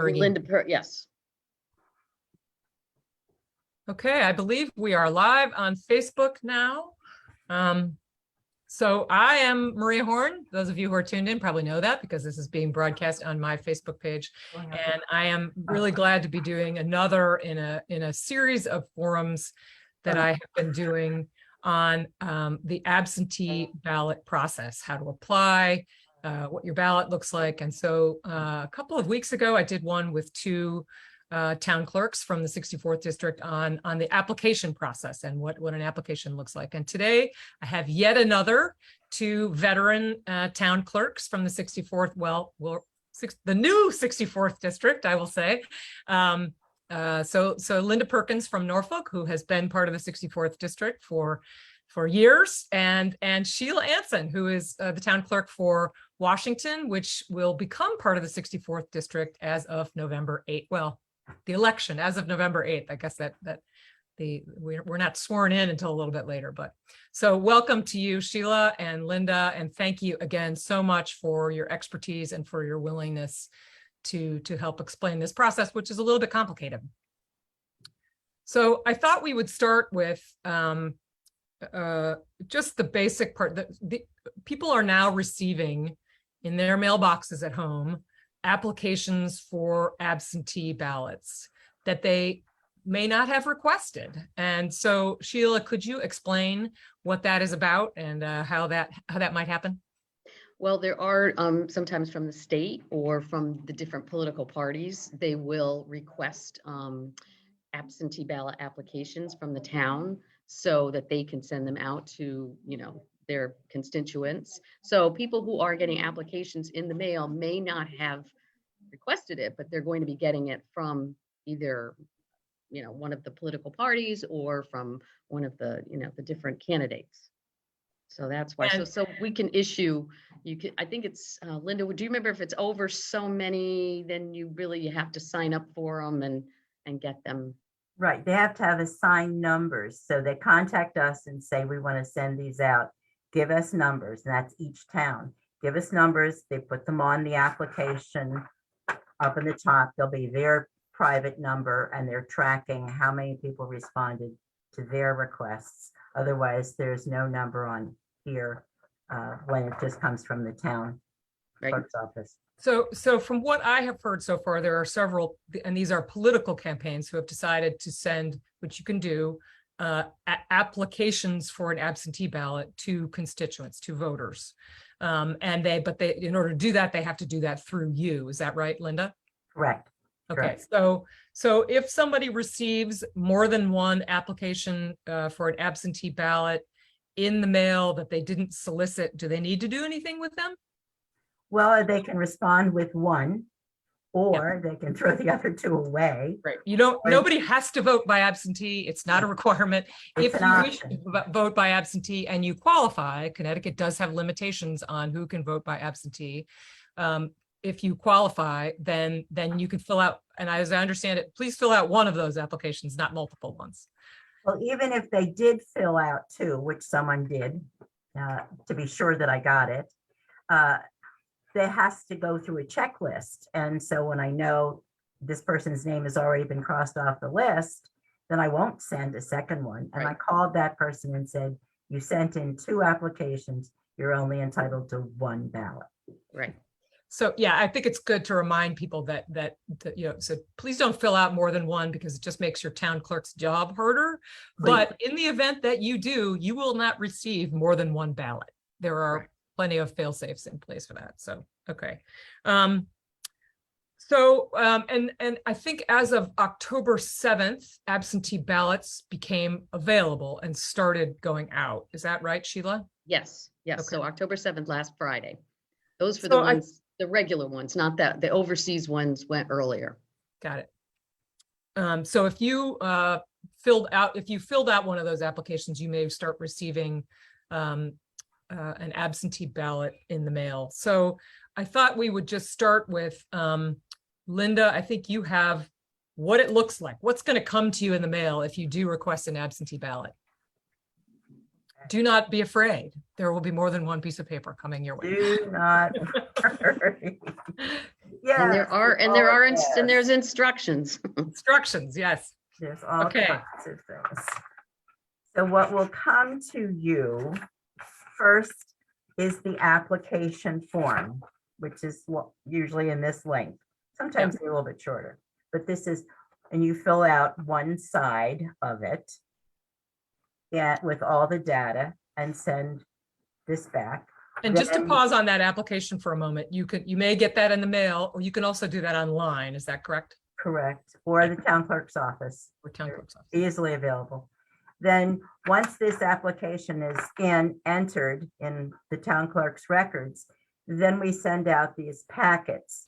Marie. Yes. Okay, I believe we are live on Facebook now. So I am Maria Horn. Those of you who are tuned in probably know that because this is being broadcast on my Facebook page. And I am really glad to be doing another in a series of forums that I have been doing on the absentee ballot process, how to apply, what your ballot looks like. And so a couple of weeks ago, I did one with two town clerks from the 64th district on the application process and what an application looks like. And today I have yet another two veteran town clerks from the 64th, the new 64th district, I will say. So Linda Perkins from Norfolk, who has been part of the 64th district for years, and Sheila Anson, who is the town clerk for Washington, which will become part of the 64th district as of November 8th. Well, the election as of November 8th. I guess we're not sworn in until a little bit later, but so welcome to you, Sheila and Linda, and thank you again so much for your expertise and for your willingness to help explain this process, which is a little bit complicated. So I thought we would start with just the basic part that people are now receiving in their mailboxes at home applications for absentee ballots that they may not have requested. And so Sheila, could you explain what that is about and how that might happen? Well, there are sometimes from the state or from the different political parties, they will request absentee ballot applications from the town so that they can send them out to, their constituents. So people who are getting applications in the mail may not have requested it, but they're going to be getting it from either, one of the political parties or from one of the, the different candidates. So that's why. So we can issue, I think it's, Linda, do you remember if it's over so many, then you have to sign up for them and get them? Right. They have to have assigned numbers. So they contact us and say, we want to send these out. Give us numbers. And that's each town. Give us numbers. They put them on the application up in the top. There'll be their private number and they're tracking how many people responded to their requests. Otherwise, there's no number on here when it just comes from the town clerk's office. So from what I have heard so far, there are several, and these are political campaigns who have decided to send, which you can do, applications for an absentee ballot to constituents, to voters. But in order to do that, they have to do that through you. Is that right, Linda? Correct. Okay. So if somebody receives more than one application for an absentee ballot in the mail that they didn't solicit, do they need to do anything with them? Well, they can respond with one, or they can throw the other two away. Right. Nobody has to vote by absentee. It's not a requirement. If you wish to vote by absentee and you qualify, Connecticut does have limitations on who can vote by absentee. If you qualify, then you can fill out, and as I understand it, please fill out one of those applications, not multiple ones. Well, even if they did fill out two, which someone did, to be sure that I got it, there has to go through a checklist. And so when I know this person's name has already been crossed off the list, then I won't send a second one. And I called that person and said, you sent in two applications, you're only entitled to one ballot. Right. So yeah, I think it's good to remind people that so please don't fill out more than one because it just makes your town clerk's job harder. Please. But in the event that you do, you will not receive more than one ballot. There are plenty of fail safes in place for that. So, okay. And I think as of October 7th, absentee ballots became available and started going out. Is that right, Sheila? Yes. Yes. Okay. So October 7th, last Friday. Those for the regular ones, not that the overseas ones went earlier. Got it. So if you filled out one of those applications, you may start receiving an absentee ballot in the mail. So I thought we would just start with Linda. I think you have what it looks like. What's going to come to you in the mail if you do request an absentee ballot? Do not be afraid. There will be more than one piece of paper coming your way. Do not worry. Yeah. And there's instructions. Instructions, yes. There's all Okay. kinds of things. So what will come to you first is the application form, which is usually in this length. Sometimes a little bit shorter, but this is, and you fill out one side of it. Yeah, with all the data and send this back. And just to Then- pause on that application for a moment, you may get that in the mail, or you can also do that online. Is that correct? Correct, or the town clerk's office, Or town clerk's office? easily available. Then, once this application is entered in the town clerk's records, then we send out these packets.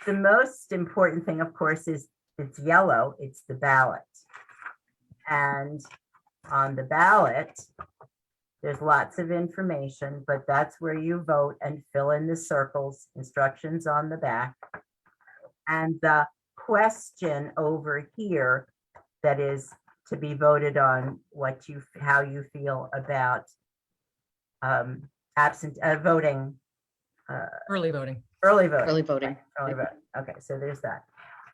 The most important thing, of course, is it's yellow, it's the ballot. And on the ballot, there's lots of information, but that's where you vote and fill in the circles, instructions on the back. And the question over here that is to be voted on, how you feel about voting, Early voting. early voting. Early voting. Early vote. Okay, so there's that.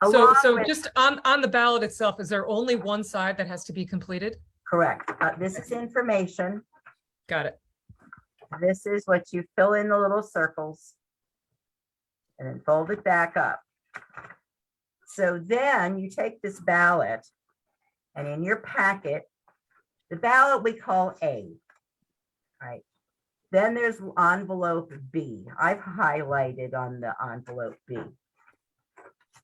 So, Along so with- just on the ballot itself, is there only one side that has to be completed? Correct. This is information. Got it. This is what you fill in the little circles and then fold it back up. So then you take this ballot and in your packet, the ballot we call A, right? Then there's envelope B. I've highlighted on the envelope B.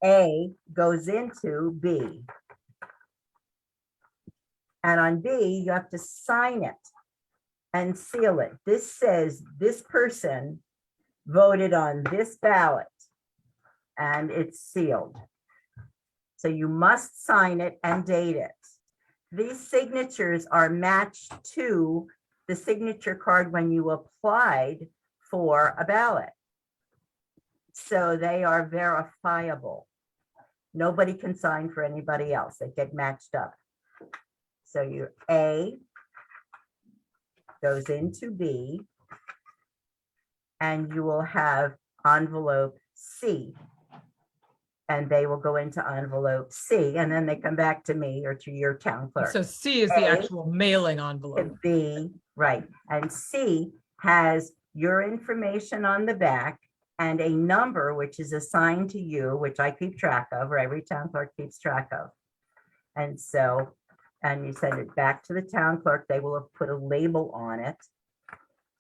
A goes into B. And on B, you have to sign it and seal it. This says this person voted on this ballot and it's sealed. So you must sign it and date it. These signatures are matched to the signature card when you applied for a ballot. So they are verifiable. Nobody can sign for anybody else. They get matched up. So your A goes into B, and you will have envelope C. And they will go into envelope C, and then they come back to me or to your town clerk. So C is the A. actual mailing envelope. To B, right, and C has your information on the back and a number which is assigned to you, which I keep track of, or every town clerk keeps track of. And so, and you send it back to the town clerk, they will have put a label on it.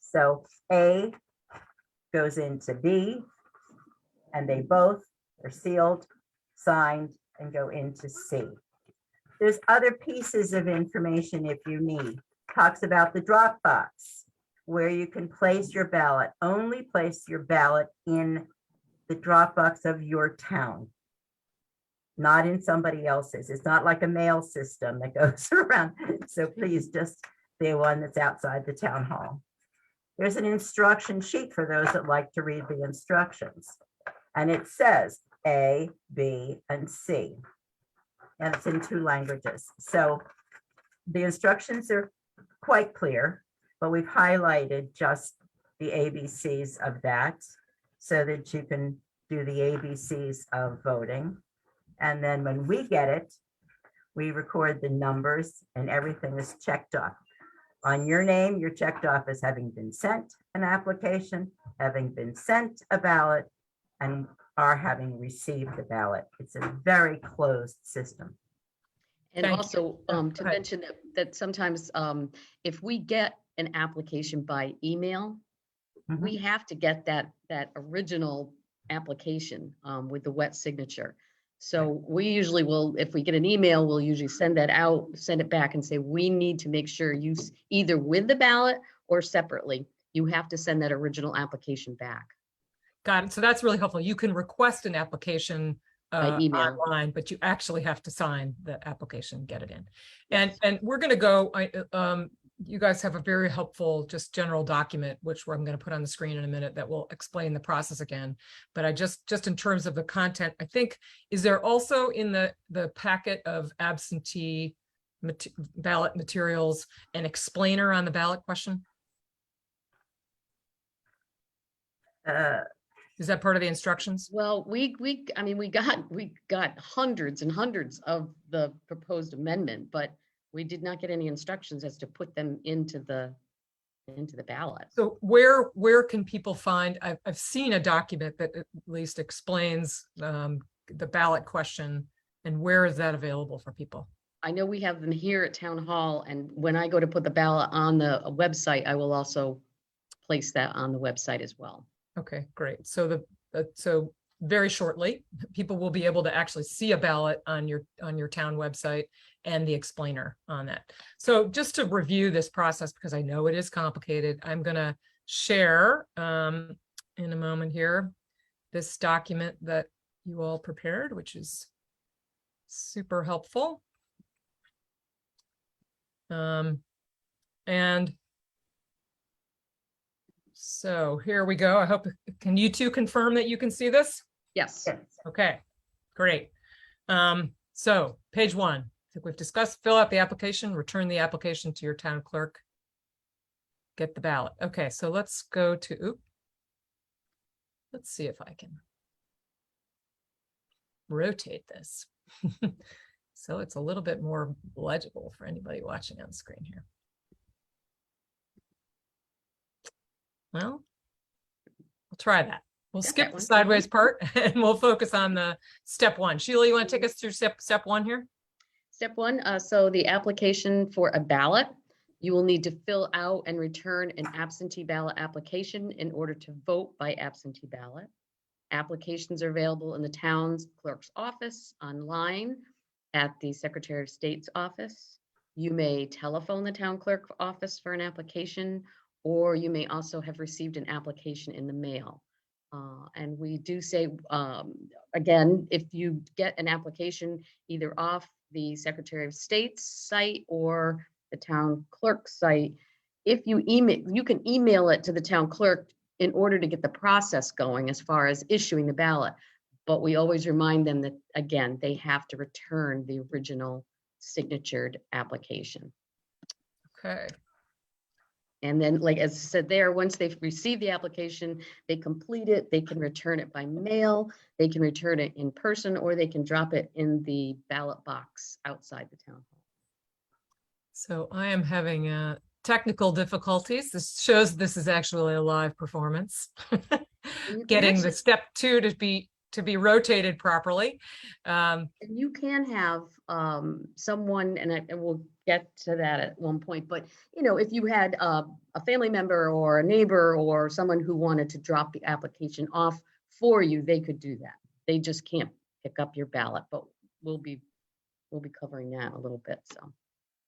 So A goes into B, and they both are sealed, signed, and go into C. There's other pieces of information if you need. Talks about the drop box, where you can place your ballot. Only place your ballot in the drop box of your town, not in somebody else's. It's not like a mail system that goes around. So please just the one that's outside the town hall. There's an instruction sheet for those that like to read the instructions. And it says A, B, and C. And it's in 2 languages. So the instructions are quite clear, but we've highlighted just the ABCs of that so that you can do the ABCs of voting. And then when we get it, we record the numbers and everything is checked off. On your name, you're checked off as having been sent an application, having been sent a ballot, and are having received the ballot. It's a very closed system. And Thank you. also Go to ahead. mention that sometimes if we get an application by email, we have to get that original application with the wet signature. So we usually will, if we get an email, we'll usually send that out, send it back and say, we need to make sure you either with the ballot or separately, you have to send that original application back. Got it. So that's really helpful. You can request an application By email. online, but you actually have to sign the application, get it in. And we're going to go, you guys have a very helpful, just general document, which I'm going to put on the screen in a minute that will explain the process again. But I just in terms of the content, I think, is there also in the packet of absentee ballot materials an explainer on the ballot question? Is that part of the instructions? Well, I mean, we got hundreds and hundreds of the proposed amendment, but we did not get any instructions as to put them into the ballot. So where can people find, I've seen a document that at least explains the ballot question, and where is that available for people? I know we have them here at Town Hall, and when I go to put the ballot on the website, I will also place that on the website as well. Okay, great. So so very shortly, people will be able to actually see a ballot on your town website and the explainer on that. So just to review this process, because I know it is complicated, I'm gonna share in a moment here this document that you all prepared, which is super helpful. And so here we go. I hope, can you two confirm that you can see this? Yes. Yes. Okay, great. So page 1, I think we've discussed, fill out the application, return the application to your town clerk, get the ballot. Okay, so let's go to, let's see if I can rotate this. So it's a little bit more legible for anybody watching on screen here. Well, we'll try that. We'll Got skip that the one. sideways part and we'll focus on the step 1. Sheila, you want to take us through step 1 here? Step 1, so the application for a ballot, you will need to fill out and return an absentee ballot application in order to vote by absentee ballot. Applications are available in the town's clerk's office, online, at the Secretary of State's office. You may telephone the town clerk office for an application, or you may also have received an application in the mail. And we do say, again, if you get an application either off the Secretary of State's site or the town clerk's site, if you email, you can email it to the town clerk in order to get the process going as far as issuing the ballot. But we always remind them that, again, they have to return the original signatured application. Okay. And then, like as I said there, once they've received the application, they complete it, they can return it by mail, they can return it in person, or they can drop it in the ballot box outside the town hall. So I am having technical difficulties. This shows this is actually a live performance. You can Getting the actually- step 2 to be rotated properly. And you can have someone, and we'll get to that at one point, but you know, if you had a family member or a neighbor or someone who wanted to drop the application off for you, they could do that. They just can't pick up your ballot, but we'll be covering that a little bit, so.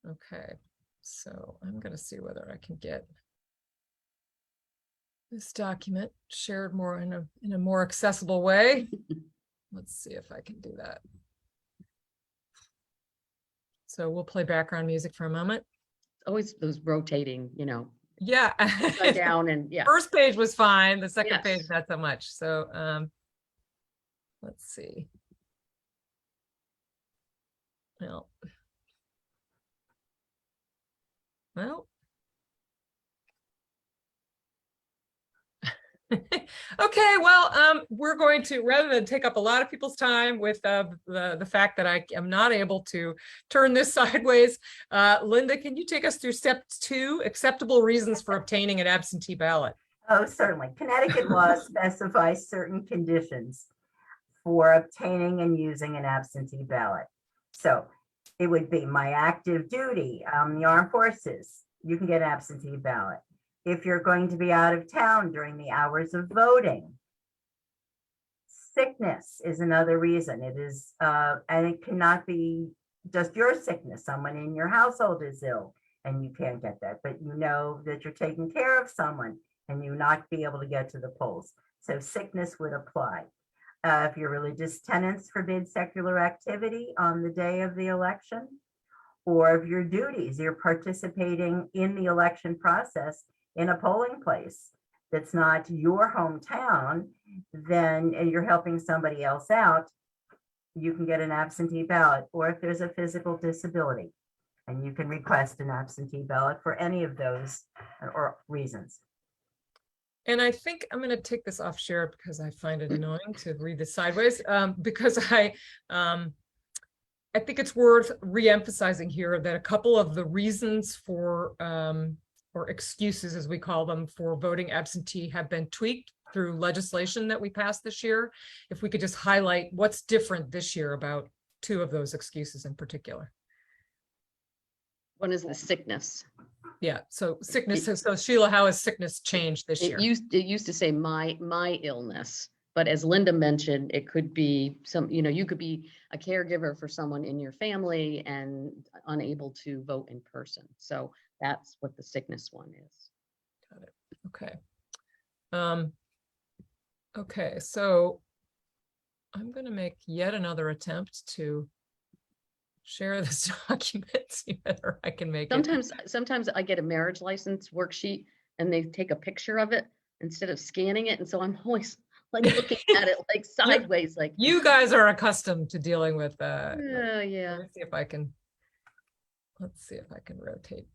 Okay, so I'm gonna see whether I can get this document shared more in a more accessible way. Let's see if I can do that. So we'll play background music for a moment. Always those rotating, you know, Yeah. upside down and yeah. First page was fine. The second page, Yes. not so much. So let's see. Well. Okay, well, we're going to, rather than take up a lot of people's time with the fact that I am not able to turn this sideways, Linda, can you take us through step 2, acceptable reasons for obtaining an absentee ballot? Oh, certainly. Connecticut law specifies certain conditions for obtaining and using an absentee ballot. So it would be my active duty, the armed forces, you can get an absentee ballot. If you're going to be out of town during the hours of voting. Sickness is another reason. It is, and it cannot be just your sickness. Someone in your household is ill and you can't get that, but you know that you're taking care of someone and you not be able to get to the polls. So sickness would apply. If your religious tenets forbid secular activity on the day of the election, or if your duties, you're participating in the election process in a polling place that's not your hometown, then you're helping somebody else out, you can get an absentee ballot. Or if there's a physical disability, and you can request an absentee ballot for any of those or reasons. And I think I'm going to take this off share because I find it annoying to read this sideways, because I think it's worth re-emphasizing here that a couple of the reasons for, or excuses as we call them, for voting absentee have been tweaked through legislation that we passed this year. If we could just highlight what's different this year about two of those excuses in particular. One is the sickness. Yeah, so sickness. So Sheila, how has sickness changed this year? It used to say my illness, but as Linda mentioned, it could be you could be a caregiver for someone in your family and unable to vote in person. So that's what the sickness one is. Got it. Okay. Okay, so I'm going to make yet another attempt to share this document, see whether I can make it. Sometimes I get a marriage license worksheet and they take a picture of it instead of scanning it. And so I'm always like looking at it like sideways, like you guys are accustomed to dealing with yeah. let's see if I can rotate.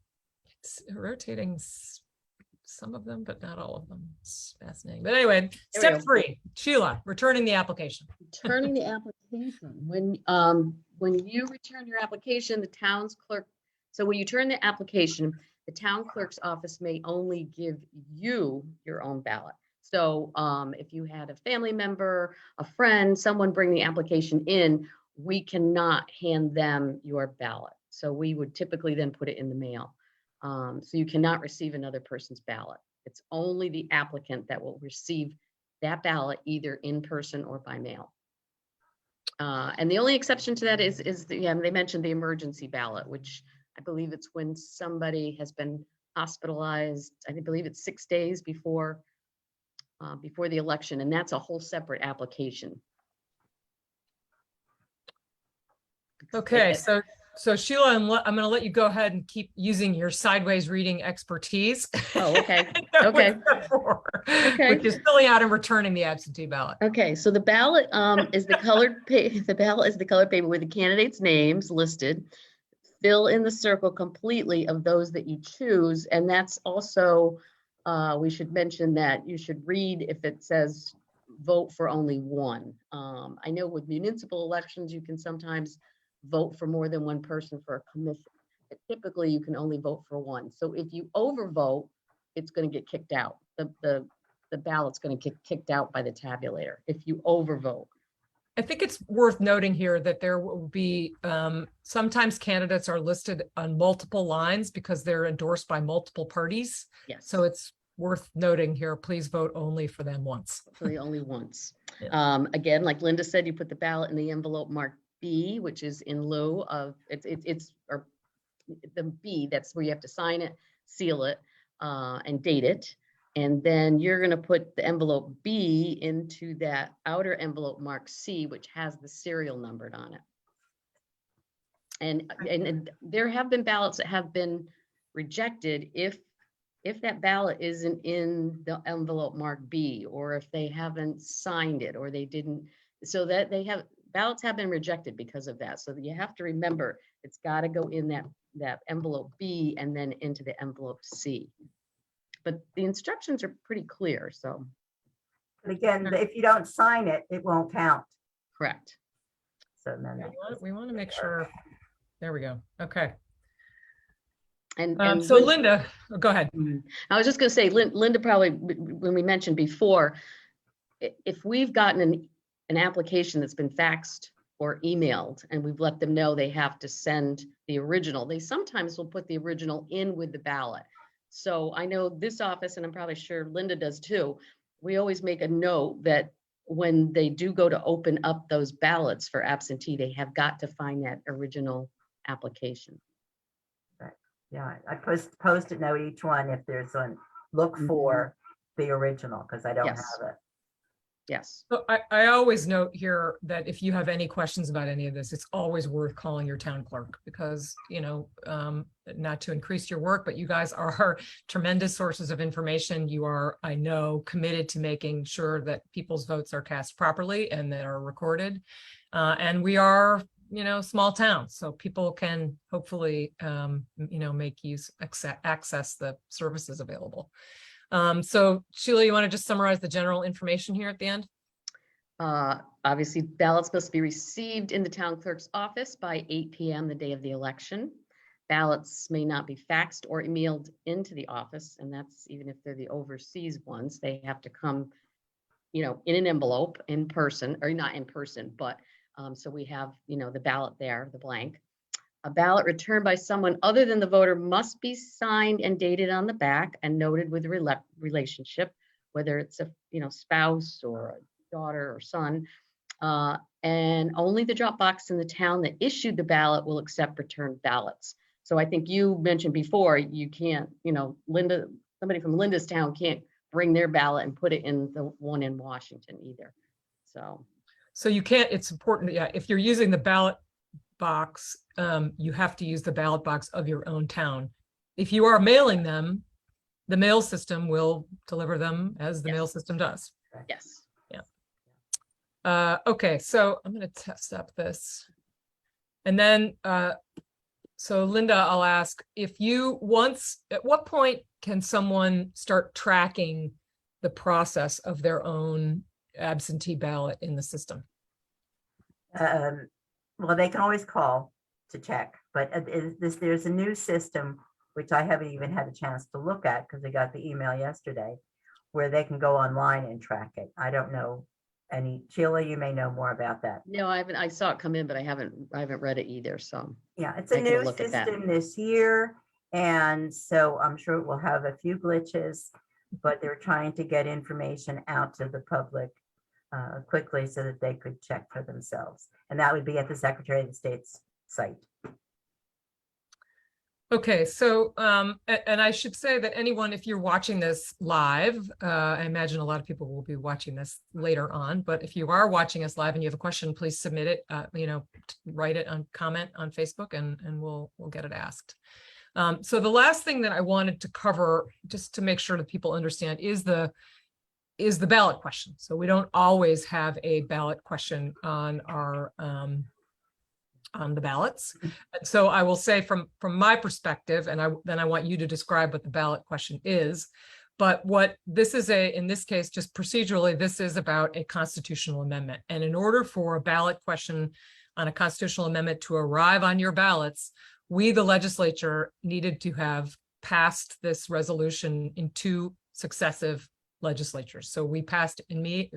It's rotating some of them, but not all of them. It's fascinating. But anyway, step 3, Sheila, returning the application. Returning the application. When you return your application, the town's clerk, so when you turn the application, the town clerk's office may only give you your own ballot. So if you had a family member, a friend, someone bring the application in, we cannot hand them your ballot. So we would typically then put it in the mail. So you cannot receive another person's ballot. It's only the applicant that will receive that ballot either in person or by mail. And the only exception to that is they mentioned the emergency ballot, which I believe it's when somebody has been hospitalized. I believe it's 6 days before the election, and that's a whole separate application. Okay, so Sheila, I'm going to let you go ahead and keep using your sideways reading expertise. Oh, okay. Okay. Okay. Which is filling out and returning the absentee ballot. Okay, so the ballot is the colored the ballot is the colored paper with the candidates' names listed. Fill in the circle completely of those that you choose, and that's also we should mention that you should read if it says vote for only one. I know with municipal elections you can sometimes vote for more than one person for a commission, but typically you can only vote for one. So if you overvote, it's going to get kicked out. The ballot's going to get kicked out by the tabulator if you overvote. I think it's worth noting here that there will be sometimes candidates are listed on multiple lines because they're endorsed by multiple parties. Yes. So it's worth noting here, please vote only for them once. Only once. Yeah. Again, like Linda said, you put the ballot in the envelope marked B, which is in lieu of or the B, that's where you have to sign it, seal it, and date it. And then you're going to put the envelope B into that outer envelope marked C, which has the serial numbered on it. And there have been ballots that have been rejected if that ballot isn't in the envelope marked B, or if they haven't signed it, or they didn't, so that ballots have been rejected because of that. So you have to remember, it's got to go in that envelope B and then into the envelope C. But the instructions are pretty clear, so. But again, if you don't sign it, it won't count. Correct. So then We want to make sure. There we go. Okay. And so Linda, go ahead. I was just going to say, Linda probably, when we mentioned before, if we've gotten an application that's been faxed or emailed and we've let them know they have to send the original, they sometimes will put the original in with the ballot. So I know this office, and I'm probably sure Linda does too, we always make a note that when they do go to open up those ballots for absentee, they have got to find that original application. yeah, I post-it note each one if there's one, look for the original, because I don't Yes. have it. Yes. So I always note here that if you have any questions about any of this, it's always worth calling your town clerk because, you know, not to increase your work, but you guys are tremendous sources of information. You are, I know, committed to making sure that people's votes are cast properly and that are recorded. And we are, you know, small town, so people can hopefully, you know, make use, access the services available. So Sheila, you want to just summarize the general information here at the end? Obviously, ballots must be received in the town clerk's office by 8 p.m. the day of the election. Ballots may not be faxed or emailed into the office, and that's even if they're the overseas ones. They have to come, in an envelope in person, or not in person, but so we have, the ballot there, the blank. A ballot returned by someone other than the voter must be signed and dated on the back and noted with the relationship, whether it's a, spouse or a daughter or son. And only the drop box in the town that issued the ballot will accept returned ballots. So I think you mentioned before, you can't, somebody from Linda's town can't bring their ballot and put it in the one in Washington either. So you can't, it's important, yeah, if you're using the ballot box, you have to use the ballot box of your own town. If you are mailing them, the mail system will deliver them as the mail system does. Yes. Okay, so I'm going to test up this. And then, so Linda, I'll ask at what point can someone start tracking the process of their own absentee ballot in the system? Well, they can always call to check, but there's a new system, which I haven't even had a chance to look at because I got the email yesterday, where they can go online and track it. I don't know Sheila, you may know more about that. No, I haven't. I saw it come in, but I haven't read it either. So yeah, it's a new system this year. And so I'm sure it will have a few glitches, but they're trying to get information out to the public quickly so that they could check for themselves. And that would be at the Secretary of State's site. Okay, so, and I should say that anyone, if you're watching this live, I imagine a lot of people will be watching this later on, but if you are watching us live and you have a question, please submit it, write it on comment on Facebook and we'll get it asked. So the last thing that I wanted to cover, just to make sure that people understand, is the ballot question. So we don't always have a ballot question on our on the ballots. And so I will say from my perspective, and then I want you to describe what the ballot question is, but what this is in this case, just procedurally, this is about a constitutional amendment. And in order for a ballot question on a constitutional amendment to arrive on your ballots, we, the legislature, needed to have passed this resolution in 2 successive legislatures. So we passed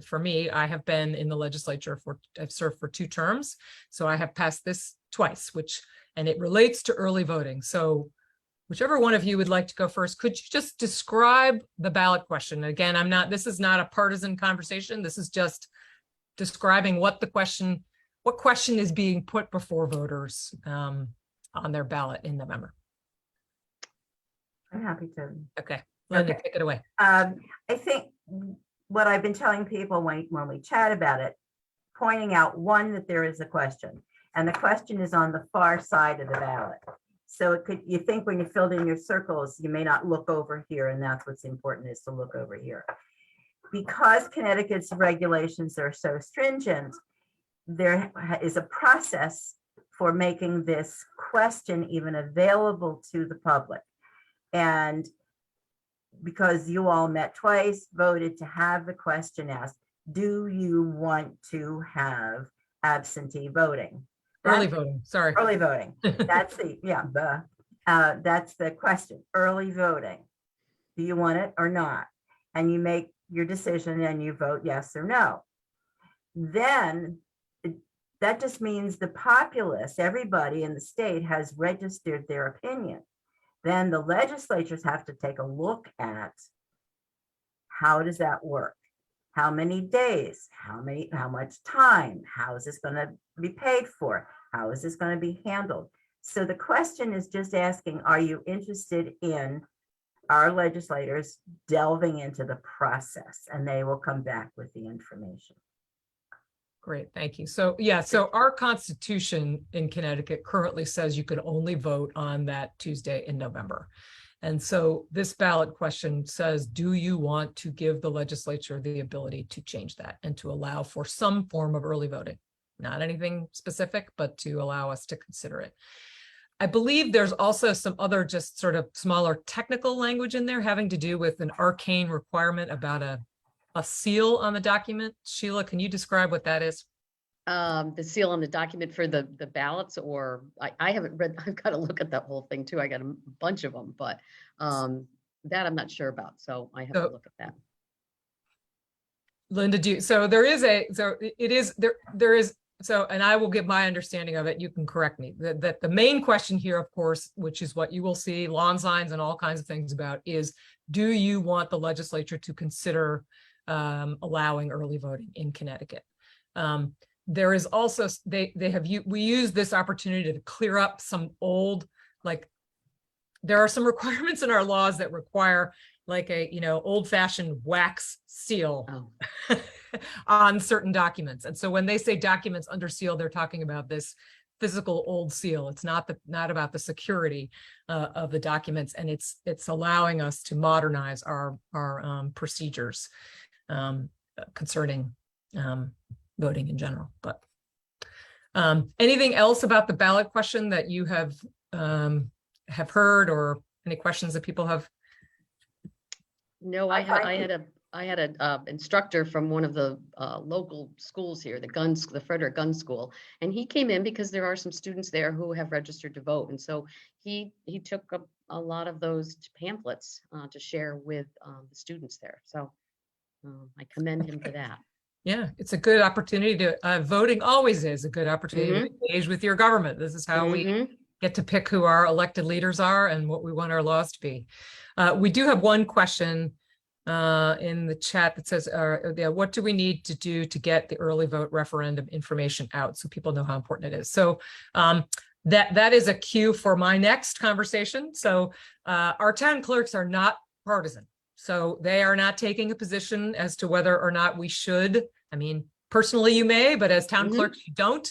for me, I have been in the legislature I've served for 2 terms. So I have passed this twice, and it relates to early voting. So whichever one of you would like to go first, could you just describe the ballot question? Again, this is not a partisan conversation. This is just describing what question is being put before voters on their ballot in November. I'm happy to. Okay. Linda, take it away. I think what I've been telling people when we chat about it, pointing out, one, that there is a question, and the question is on the far side of the ballot. So you think when you filled in your circles, you may not look over here, and that's what's important, is to look over here. Because Connecticut's regulations are so stringent, there is a process for making this question even available to the public. And because you all met twice, voted to have the question asked, do you want to have absentee voting? Early voting, sorry. Early voting. That's that's the question. Early voting. Do you want it or not? And you make your decision and you vote yes or no. Then that just means the populace, everybody in the state, has registered their opinion. Then the legislatures have to take a look at how does that work? How many days? How much time? How is this going to be paid for? How is this going to be handled? So the question is just asking, are you interested in our legislators delving into the process? And they will come back with the information. Great, thank you. So yeah, so our Constitution in Connecticut currently says you could only vote on that Tuesday in November. And so this ballot question says, do you want to give the legislature the ability to change that and to allow for some form of early voting? Not anything specific, but to allow us to consider it. I believe there's also some other just sort of smaller technical language in there having to do with an arcane requirement about a seal on the document. Sheila, can you describe what that is? The seal on the document for the ballots, or I haven't read, I've got to look at that whole thing too. I got a bunch of them, but that I'm not sure about. So I have to look at that. Linda, so there is there is, so, and I will give my understanding of it. You can correct me. That the main question here, of course, which is what you will see lawn signs and all kinds of things about, is do you want the legislature to consider allowing early voting in Connecticut? There is also, we use this opportunity to clear up some old, like, there are some requirements in our laws that require like a, old-fashioned wax seal on certain documents. And so when they say documents under seal, they're talking about this physical old seal. It's not about the security of the documents, and it's allowing us to modernize our procedures concerning voting in general. But anything else about the ballot question that you have heard, or any questions that people have? No, I had a instructor from one of the local schools here, the Frederick Gun School, and he came in because there are some students there who have registered to vote, and so he took a lot of those pamphlets to share with the students there. So I commend him for that. Yeah, it's a good opportunity to voting always is a good opportunity to engage with your government. This is how we get to pick who our elected leaders are and what we want our laws to be. We do have one question in the chat that says, what do we need to do to get the early vote referendum information out so people know how important it is? So that is a cue for my next conversation. So our town clerks are not partisan. So they are not taking a position as to whether or not we should. I mean, personally, you may, but as town clerks, you don't.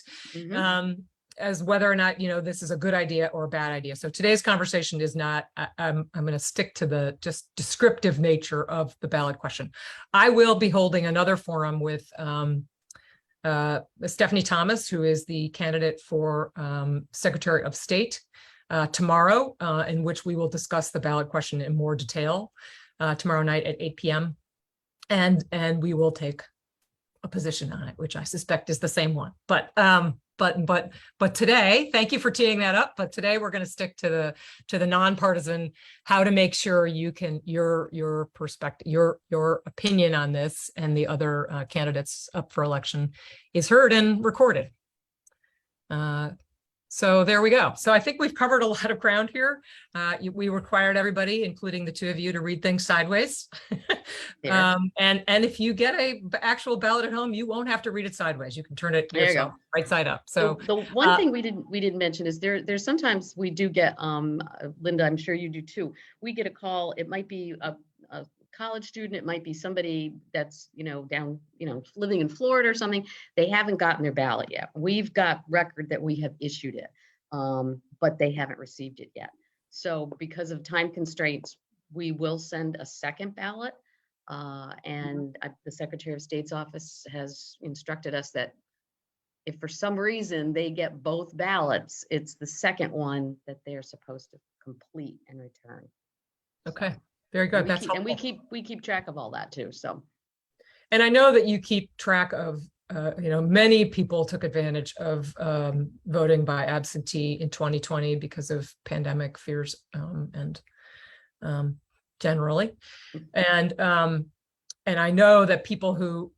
As whether or not, this is a good idea or a bad idea. So today's conversation is not, I'm going to stick to the just descriptive nature of the ballot question. I will be holding another forum with Stephanie Thomas, who is the candidate for Secretary of State tomorrow, in which we will discuss the ballot question in more detail tomorrow night at 8 p.m. And we will take a position on it, which I suspect is the same one. But today, thank you for teeing that up. But today we're going to stick to the nonpartisan, how to make sure you can your perspective, your opinion on this and the other candidates up for election is heard and recorded. So there we go. So I think we've covered a lot of ground here. We required everybody, including the two of you, to read things sideways. And if you get a actual ballot at home, you won't have to read it sideways. You can turn it yourself right side up. So the one thing we didn't mention is there's sometimes we do get, Linda, I'm sure you do too. We get a call. It might be a college student, it might be somebody that's down living in Florida or something. They haven't gotten their ballot yet. We've got record that we have issued it, but they haven't received it yet. So because of time constraints, we will send a second ballot, and the Secretary of State's office has instructed us that if for some reason they get both ballots, it's the second one that they're supposed to complete and return. Okay. Very good. That's helpful. And we keep track of all that too. So, and I know that you keep track of, many people took advantage of voting by absentee in 2020 because of pandemic fears and generally, and I know that people who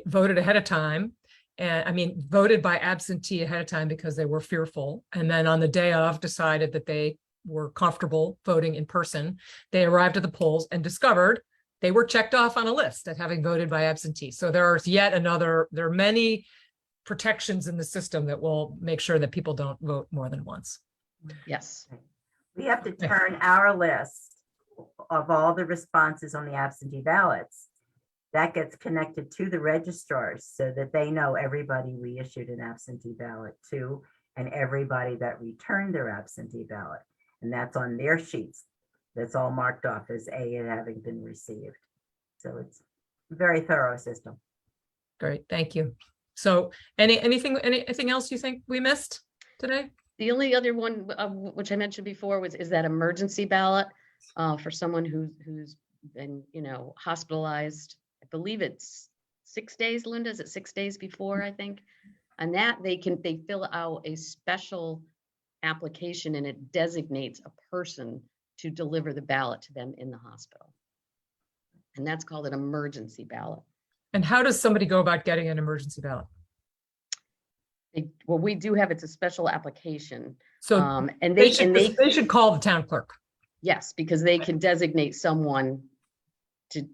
voted ahead of time, and voted by absentee ahead of time because they were fearful, and then on the day of decided that they were comfortable voting in person. They arrived at the polls and discovered they were checked off on a list as having voted by absentee. So there are many protections in the system that will make sure that people don't vote more than once. Yes. We have to turn our list of all the responses on the absentee ballots. That gets connected to the registrars so that they know everybody we issued an absentee ballot to and everybody that returned their absentee ballot. And that's on their sheets. That's all marked off as A and having been received. So it's a very thorough system. Great, thank you. So anything else you think we missed today? The only other one, which I mentioned before, is that emergency ballot for someone who's been, hospitalized. I believe it's 6 days, Linda, is it 6 days before, I think? And that they fill out a special application and it designates a person to deliver the ballot to them in the hospital. And that's called an emergency ballot. And how does somebody go about getting an emergency ballot? Well, we do have, it's a special application. So And they should call the town clerk. yes, because they can designate someone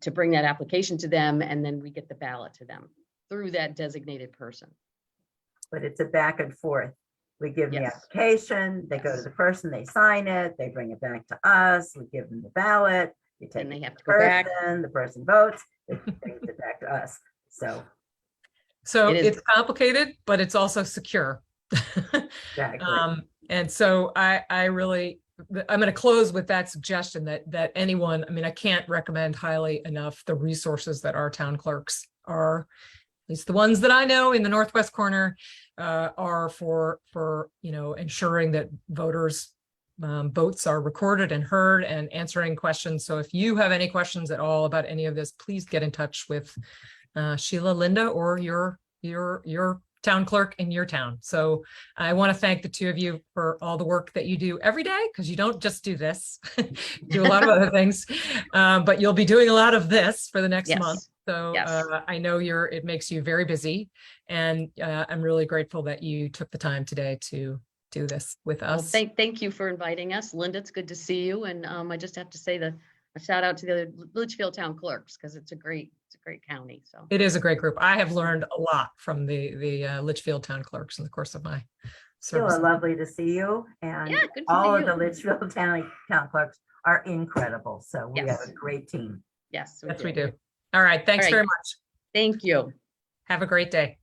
to bring that application to them, and then we get the ballot to them through that designated person. But it's a back and forth. We give them the Yes. application, they go to Yes. the person, they sign it, they bring it back to us, we give them the ballot. You take And they it have to to go back. the person votes, it brings it back to us. So So It is. it's complicated, but it's also secure. exactly. And so I'm going to close with that suggestion that anyone, I mean, I can't recommend highly enough the resources that our town clerks are, at least the ones that I know in the Northwest corner, are for ensuring that voters' votes are recorded and heard and answering questions. So if you have any questions at all about any of this, please get in touch with Sheila, Linda, or your town clerk in your town. So I want to thank the two of you for all the work that you do every day, because you don't just do this, you do a lot of other things, but you'll be doing a lot of this for the next month. Yes. So Yes. I know it makes you very busy, and I'm really grateful that you took the time today to do this with Well, us. thank you for inviting us, Linda. It's good to see you. And I just have to say a shout out to the Litchfield Town Clerks, because it's a great county. So It is a great group. I have learned a lot from the Litchfield town clerks in the course of my service. Sheila, lovely to see you. And Yeah, good to all see of the you. Litchfield town clerks are incredible. So we have Yes. a great team. yes, Yes, we do. All right. Thanks All right. very much. Thank you. Have a great day.